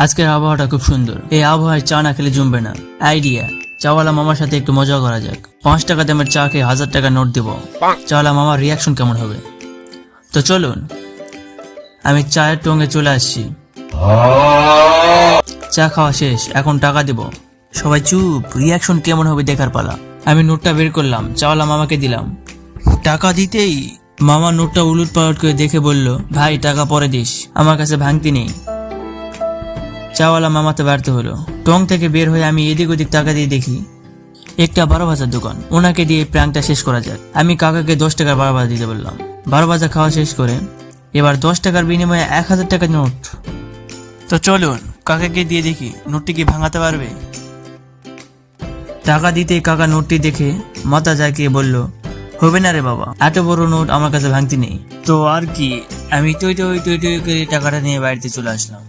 আজকের আবহাওয়াটা খুব সুন্দর। এই আবহাওয়ায় চা না খেলে জমবে না। আইডিয়া, চাওয়ালা মামার সাথে একটু মজা করা যাক। 5 টাকা দামের চা খেয়ে 1000 টাকা নোট দেব। চাওয়ালা মামার রিয়াকশন কেমন হবে? তো চলুন, আমি চায়ের টঙ্গে চলে আসছি। চা খাওয়া শেষ, এখন টাকা দেব। সবাই চুপ, রিয়াকশন কেমন হবে দেখার পালা। আমি নোটটা বের করলাম, চাওয়ালা মামাকে দিলাম। টাকা দিতেই মামা নোটটা উলট পালট করে দেখে বলল, ভাই টাকা পরে দিস, আমার কাছে ভাঙতি নেই। চাওয়ালা মামাতে ব্যর্থ হলো। টং থেকে বের হয়ে আমি এদিক ওদিক টাকা দিয়ে দেখি একটা 12 ভাজার দোকান। ওনাকে দিয়ে প্র্যাঙ্কটা শেষ করা যাক। আমি কাকাকে 10 টাকার 12 ভাজা দিতে বললাম। 12 ভাজা খাওয়া শেষ করে এবার 10 টাকার বিনিময়ে 1000 টাকার নোট। তো চলুন কাকাকে দিয়ে দেখি নোটটি কি ভাঙাতে পারবে। টাকা দিতে কাকা নোটটি দেখে মাথা ঝাঁকিয়ে বলল, হবে না রে বাবা, এত বড় নোট আমার কাছে ভাঙতি নেই। তো আর কি, আমি টই টই টই টই করে টাকাটা নিয়ে বাড়িতে চলে আসলাম।